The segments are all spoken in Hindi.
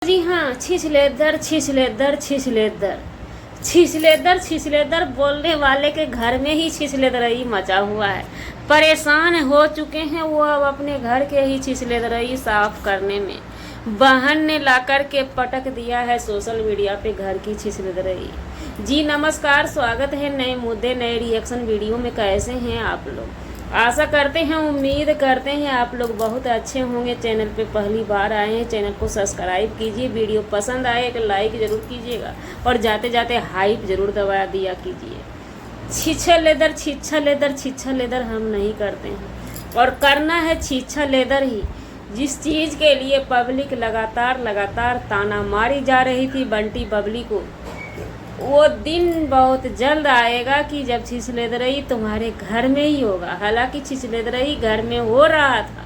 जी हाँ, छिछलेदर छिछलेदर छिछलेदर छिछलेदर छिछलेदर बोलने वाले के घर में ही छिछलेदरई मचा हुआ है। परेशान हो चुके हैं वो अब अपने घर के ही छिछलेदरई साफ करने में। बहन ने लाकर के पटक दिया है सोशल मीडिया पे घर की छिछलेदरई। जी नमस्कार, स्वागत है नए मुद्दे नए रिएक्शन वीडियो में। कैसे हैं आप लोग? आशा करते हैं, उम्मीद करते हैं आप लोग बहुत अच्छे होंगे। चैनल पे पहली बार आए हैं, चैनल को सब्सक्राइब कीजिए। वीडियो पसंद आए एक लाइक ज़रूर कीजिएगा और जाते जाते हाइप ज़रूर दबा दिया कीजिए। छिछलेदर छिछा लेदर छिछा लेदर हम नहीं करते हैं और करना है छिछा लेदर ही। जिस चीज़ के लिए पब्लिक लगातार ताना मारी जा रही थी बंटी बबली को, वो दिन बहुत जल्द आएगा कि जब छिछलेदरई तुम्हारे घर में ही होगा। हालांकि छिछलेदरई घर में हो रहा था,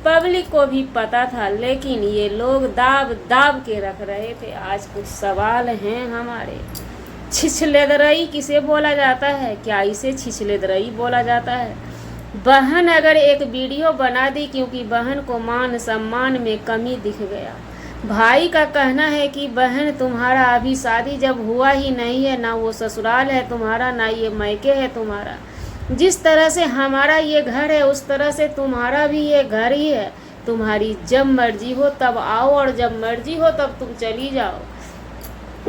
पब्लिक को भी पता था, लेकिन ये लोग दाब दाब के रख रहे थे। आज कुछ सवाल हैं हमारे। छिछलेदरई किसे बोला जाता है? क्या इसे छिछलेदरई बोला जाता है? बहन अगर एक वीडियो बना दी क्योंकि बहन को मान सम्मान में कमी दिख गया। भाई का कहना है कि बहन तुम्हारा अभी शादी जब हुआ ही नहीं है, ना वो ससुराल है तुम्हारा, ना ये मायके है तुम्हारा। जिस तरह से हमारा ये घर है उस तरह से तुम्हारा भी ये घर ही है। तुम्हारी जब मर्जी हो तब आओ और जब मर्जी हो तब तुम चली जाओ।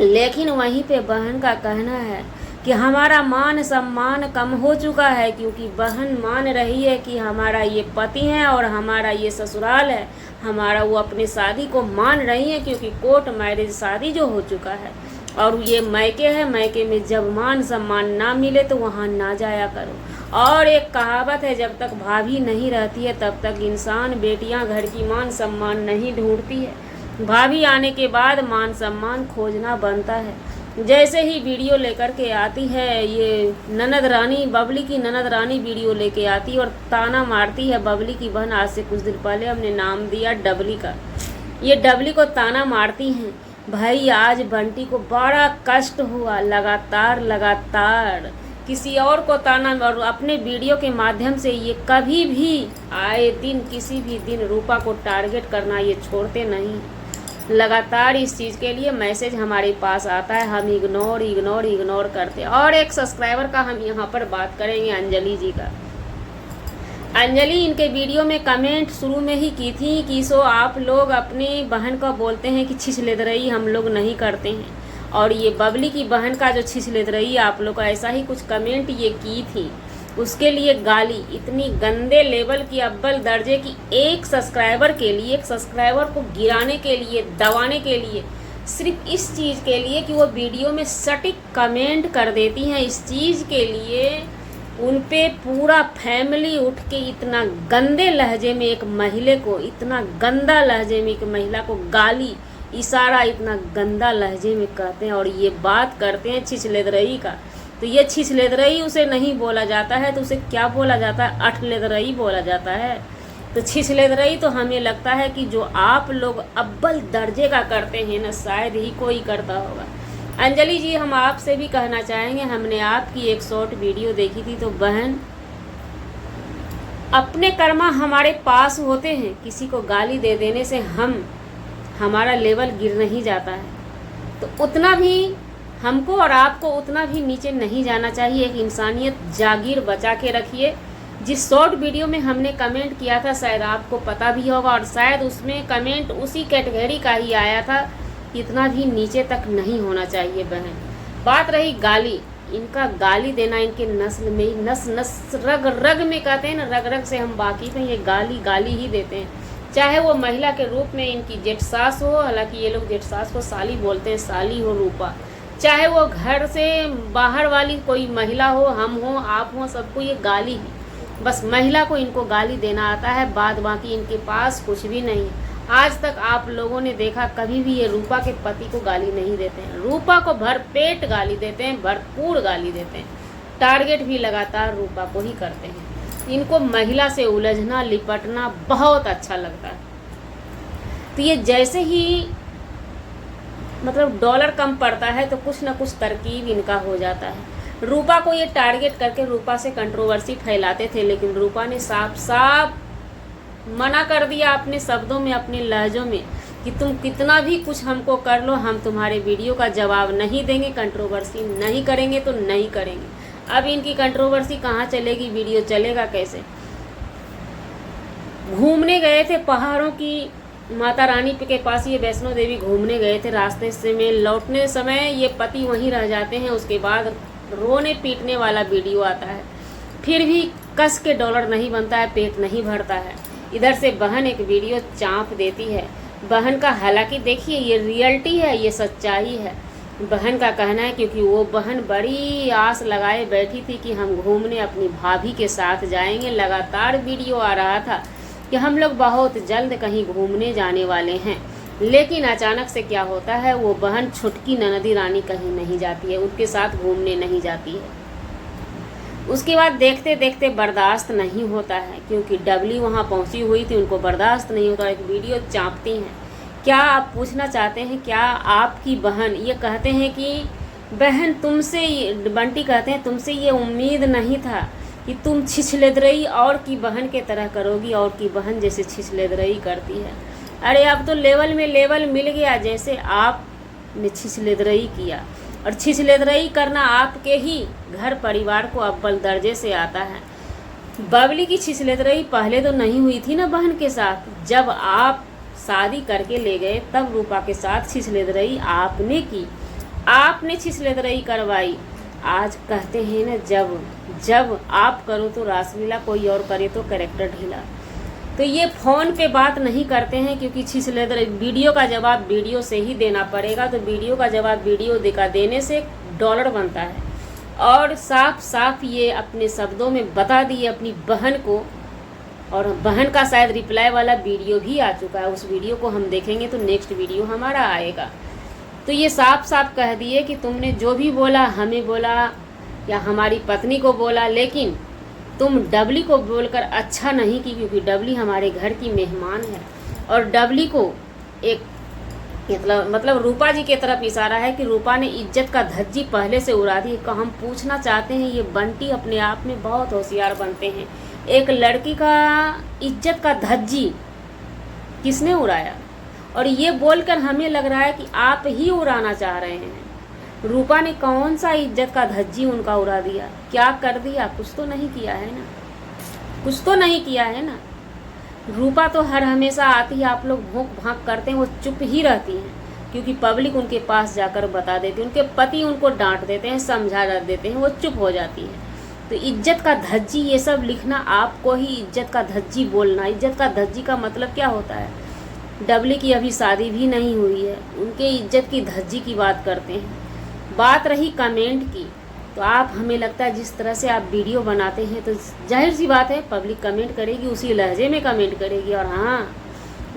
लेकिन वहीं पे बहन का कहना है कि हमारा मान सम्मान कम हो चुका है, क्योंकि बहन मान रही है कि हमारा ये पति है और हमारा ये ससुराल है। हमारा वो अपने शादी को मान रही है क्योंकि कोर्ट मैरिज शादी जो हो चुका है, और ये मायके है। मायके में जब मान सम्मान ना मिले तो वहाँ ना जाया करो। और एक कहावत है, जब तक भाभी नहीं रहती है तब तक इंसान बेटियां घर की मान सम्मान नहीं ढूंढती है। भाभी आने के बाद मान सम्मान खोजना बनता है। जैसे ही वीडियो लेकर के आती है ये ननद रानी, बबली की ननद रानी वीडियो लेके आती है और ताना मारती है बबली की बहन। आज से कुछ दिन पहले हमने नाम दिया डबली का। ये डबली को ताना मारती हैं। भाई आज बंटी को बड़ा कष्ट हुआ, लगातार किसी और को ताना, और अपने वीडियो के माध्यम से ये कभी भी आए दिन किसी भी दिन रूपा को टारगेट करना ये छोड़ते नहीं। लगातार इस चीज़ के लिए मैसेज हमारे पास आता है, हम इग्नोर करते हैं। और एक सब्सक्राइबर का हम यहाँ पर बात करेंगे, अंजलि जी का। अंजलि इनके वीडियो में कमेंट शुरू में ही की थी कि सो आप लोग अपनी बहन को बोलते हैं कि छिछलेदरई हम लोग नहीं करते हैं, और ये बबली की बहन का जो छिछलेदरई आप लोग का ऐसा ही कुछ कमेंट ये की थी। उसके लिए गाली इतनी गंदे लेवल की, अव्वल दर्जे की, एक सब्सक्राइबर के लिए, एक सब्सक्राइबर को गिराने के लिए, दबाने के लिए, सिर्फ इस चीज़ के लिए कि वो वीडियो में सटीक कमेंट कर देती हैं। इस चीज़ के लिए उन पे पूरा फैमिली उठ के इतना गंदे लहजे में एक महिला को, इतना गंदा लहजे में एक महिला को गाली इशारा इतना गंदा लहजे में कहते हैं और ये बात करते हैं छिछलेदरई का। तो ये छिछलेदरई उसे नहीं बोला जाता है तो उसे क्या बोला जाता है? अठलेदरई बोला जाता है। तो छिछलेदरई तो हमें लगता है कि जो आप लोग अव्वल दर्जे का करते हैं ना, शायद ही कोई करता होगा। अंजलि जी, हम आपसे भी कहना चाहेंगे, हमने आपकी एक शॉर्ट वीडियो देखी थी। तो बहन, अपने कर्मा हमारे पास होते हैं, किसी को गाली दे देने से हमारा लेवल गिर नहीं जाता है। तो उतना भी हमको और आपको उतना भी नीचे नहीं जाना चाहिए। एक इंसानियत जागीर बचा के रखिए। जिस शॉर्ट वीडियो में हमने कमेंट किया था शायद आपको पता भी होगा, और शायद उसमें कमेंट उसी कैटेगरी का ही आया था। इतना भी नीचे तक नहीं होना चाहिए बहन। बात रही गाली, इनका गाली देना इनके नस्ल में, नस रग रग में कहते हैं ना, रग रग से हम वाकिफ हैं। ये गाली ही देते हैं, चाहे वो महिला के रूप में इनकी जेठ सास हो। हालांकि ये लोग जेठ सास को साली बोलते हैं, साली हो रूपा, चाहे वो घर से बाहर वाली कोई महिला हो, हम हो, आप हो, सबको ये गाली ही। बस महिला को इनको गाली देना आता है, बाद बाकी इनके पास कुछ भी नहीं है। आज तक आप लोगों ने देखा कभी भी ये रूपा के पति को गाली नहीं देते हैं। रूपा को भरपेट गाली देते हैं, भरपूर गाली देते हैं। टारगेट भी लगातार रूपा को ही करते हैं। इनको महिला से उलझना लिपटना बहुत अच्छा लगता है। तो ये जैसे ही मतलब डॉलर कम पड़ता है तो कुछ ना कुछ तरकीब इनका हो जाता है। रूपा को ये टारगेट करके रूपा से कंट्रोवर्सी फैलाते थे, लेकिन रूपा ने साफ साफ मना कर दिया अपने शब्दों में, अपने लहजों में, कि तुम कितना भी कुछ हमको कर लो, हम तुम्हारे वीडियो का जवाब नहीं देंगे, कंट्रोवर्सी नहीं करेंगे तो नहीं करेंगे। अब इनकी कंट्रोवर्सी कहाँ चलेगी, वीडियो चलेगा कैसे। घूमने गए थे पहाड़ों की माता रानी के पास, ये वैष्णो देवी घूमने गए थे, रास्ते से में लौटने समय ये पति वहीं रह जाते हैं। उसके बाद रोने पीटने वाला वीडियो आता है, फिर भी कस के डॉलर नहीं बनता है, पेट नहीं भरता है। इधर से बहन एक वीडियो चाँप देती है। बहन का हालांकि देखिए ये रियलिटी है, ये सच्चाई है। बहन का कहना है, क्योंकि वो बहन बड़ी आस लगाए बैठी थी कि हम घूमने अपनी भाभी के साथ जाएंगे। लगातार वीडियो आ रहा था कि हम लोग बहुत जल्द कहीं घूमने जाने वाले हैं, लेकिन अचानक से क्या होता है, वो बहन छुटकी ननदी रानी कहीं नहीं जाती है, उनके साथ घूमने नहीं जाती है। उसके बाद देखते देखते बर्दाश्त नहीं होता है, क्योंकि डबली वहाँ पहुँची हुई थी, उनको बर्दाश्त नहीं होता, एक वीडियो चाँपती हैं। क्या आप पूछना चाहते हैं, क्या आपकी बहन, ये कहते हैं कि बहन तुमसे, बंटी कहते हैं तुमसे ये उम्मीद नहीं था कि तुम छिछलेदरई और की बहन के तरह करोगी, और की बहन जैसे छिछलेदरई करती है। अरे अब तो लेवल में लेवल मिल गया, जैसे आपने छिछलेदरई किया, और छिछलेदरई करना आपके ही घर परिवार को अव्वल दर्जे से आता है। बबली की छिछलेदरई पहले तो नहीं हुई थी ना बहन के साथ, जब आप शादी करके ले गए तब रूपा के साथ छिछलेदरई आपने की, आपने छिछलेदरई करवाई। आज कहते हैं ना, जब आप करो तो रासलीला, कोई और करे तो कैरेक्टर ढीला। तो ये फ़ोन पे बात नहीं करते हैं, क्योंकि छिछलेदरई वीडियो का जवाब वीडियो से ही देना पड़ेगा, तो वीडियो का जवाब वीडियो देने से डॉलर बनता है। और साफ साफ ये अपने शब्दों में बता दिए अपनी बहन को, और बहन का शायद रिप्लाई वाला वीडियो भी आ चुका है, उस वीडियो को हम देखेंगे तो नेक्स्ट वीडियो हमारा आएगा। तो ये साफ साफ कह दिए कि तुमने जो भी बोला, हमें बोला या हमारी पत्नी को बोला, लेकिन तुम डबली को बोलकर अच्छा नहीं की, क्योंकि डबली हमारे घर की मेहमान है। और डबली को एक मतलब रूपा जी के तरफ इशारा है कि रूपा ने इज्जत का धज्जी पहले से उड़ा दी। तो हम पूछना चाहते हैं, ये बंटी अपने आप में बहुत होशियार बनते हैं, एक लड़की का इज्जत का धज्जी किसने उड़ाया? और ये बोलकर हमें लग रहा है कि आप ही उड़ाना चाह रहे हैं। रूपा ने कौन सा इज्जत का धज्जी उनका उड़ा दिया? क्या कर दिया? कुछ तो नहीं किया है ना, कुछ तो नहीं किया है ना। रूपा तो हर हमेशा आती है, आप लोग भोंक भांक करते हैं, वो चुप ही रहती हैं, क्योंकि पब्लिक उनके पास जाकर बता देती है, उनके पति उनको डांट देते हैं, समझा देते हैं, वो चुप हो जाती है। तो इज्जत का धज्जी ये सब लिखना, आपको ही इज्जत का धज्जी बोलना। इज्जत का धज्जी का मतलब क्या होता है? डबली की अभी शादी भी नहीं हुई है, उनके इज्जत की धज्जी की बात करते हैं। बात रही कमेंट की, तो आप, हमें लगता है जिस तरह से आप वीडियो बनाते हैं, तो जाहिर सी बात है पब्लिक कमेंट करेगी, उसी लहजे में कमेंट करेगी। और हाँ,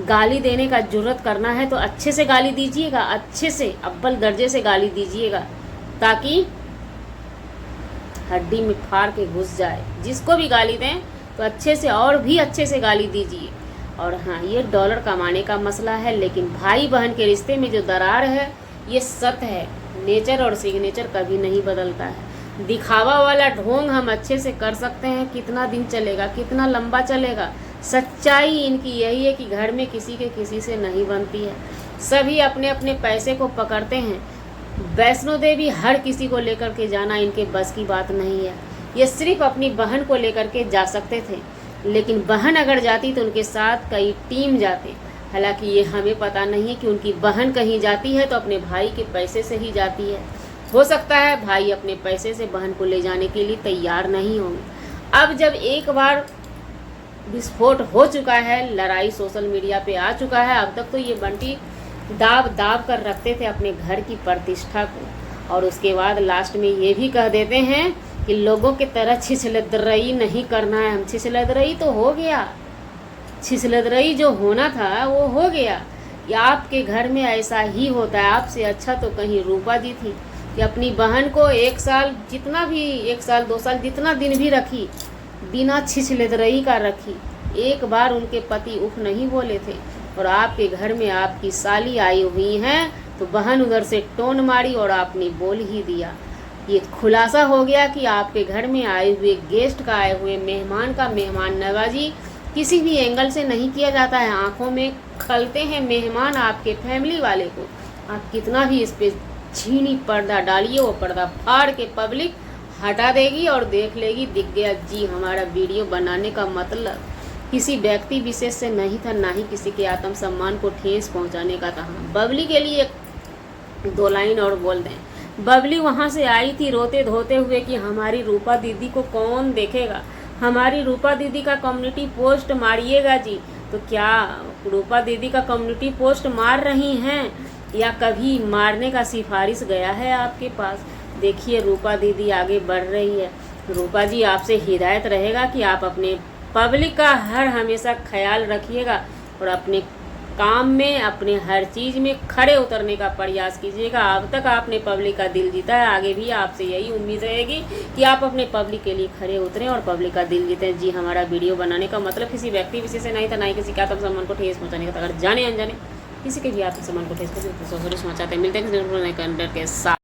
गाली देने का जुर्रत करना है तो अच्छे से गाली दीजिएगा, अच्छे से अव्वल दर्जे से गाली दीजिएगा, ताकि हड्डी में फाड़ के घुस जाए। जिसको भी गाली दें तो अच्छे से, और भी अच्छे से गाली दीजिए। और हाँ, ये डॉलर कमाने का मसला है, लेकिन भाई बहन के रिश्ते में जो दरार है ये सत्य है। नेचर और सिग्नेचर कभी नहीं बदलता है। दिखावा वाला ढोंग हम अच्छे से कर सकते हैं, कितना दिन चलेगा, कितना लंबा चलेगा। सच्चाई इनकी यही है कि घर में किसी के किसी से नहीं बनती है, सभी अपने अपने पैसे को पकड़ते हैं। वैष्णो देवी हर किसी को लेकर के जाना इनके बस की बात नहीं है। ये सिर्फ अपनी बहन को लेकर के जा सकते थे, लेकिन बहन अगर जाती तो उनके साथ कई टीम जाते। हालांकि ये हमें पता नहीं है कि उनकी बहन कहीं जाती है तो अपने भाई के पैसे से ही जाती है। हो सकता है भाई अपने पैसे से बहन को ले जाने के लिए तैयार नहीं होंगे। अब जब एक बार विस्फोट हो चुका है, लड़ाई सोशल मीडिया पे आ चुका है, अब तक तो ये बंटी दाब कर रखते थे अपने घर की प्रतिष्ठा को, और उसके बाद लास्ट में ये भी कह देते हैं कि लोगों की तरह छिछलदरई नहीं करना है। हम छिछलदरई तो हो गया, छिछलदरई जो होना था वो हो गया। या आपके घर में ऐसा ही होता है। आपसे अच्छा तो कहीं रूपा जी थी कि अपनी बहन को 1 साल, जितना भी 1 साल 2 साल जितना दिन भी रखी, बिना छिछलदरई का रखी। एक बार उनके पति उफ नहीं बोले थे। और आपके घर में आपकी साली आई हुई हैं तो बहन उधर से टोन मारी और आपने बोल ही दिया। ये खुलासा हो गया कि आपके घर में आए हुए गेस्ट का, आए हुए मेहमान का मेहमान नवाजी किसी भी एंगल से नहीं किया जाता है। आंखों में खलते हैं मेहमान आपके फैमिली वाले को, आप कितना भी इस पे छीनी पर्दा डालिए, वो पर्दा फाड़ के पब्लिक हटा देगी और देख लेगी, दिख गया जी हमारा वीडियो बनाने का मतलब किसी व्यक्ति विशेष से नहीं था, ना ही किसी के आत्मसम्मान को ठेस पहुंचाने का था। बबली के लिए दो लाइन और बोल दें। बबली वहाँ से आई थी रोते धोते हुए कि हमारी रूपा दीदी को कौन देखेगा, हमारी रूपा दीदी का कम्युनिटी पोस्ट मारिएगा जी। तो क्या रूपा दीदी का कम्युनिटी पोस्ट मार रही हैं या कभी मारने का सिफारिश गया है आपके पास? देखिए रूपा दीदी आगे बढ़ रही है। रूपा जी आपसे हिदायत रहेगा कि आप अपने पब्लिक का हर हमेशा ख्याल रखिएगा और अपने काम में, अपने हर चीज़ में खड़े उतरने का प्रयास कीजिएगा। अब तक आपने पब्लिक का दिल जीता है, आगे भी आपसे यही उम्मीद रहेगी कि आप अपने पब्लिक के लिए खड़े उतरें और पब्लिक का दिल जीतें। जी हमारा वीडियो बनाने का मतलब किसी व्यक्ति विशेष से नहीं था, ना ही किसी के आत्मसम्मान को ठेस पहुँचाने का था। अगर जाने अनजाने किसी के भी आत्मसम्मान को ठेस पहुँचाते हैं, मिलते हैं के साथ।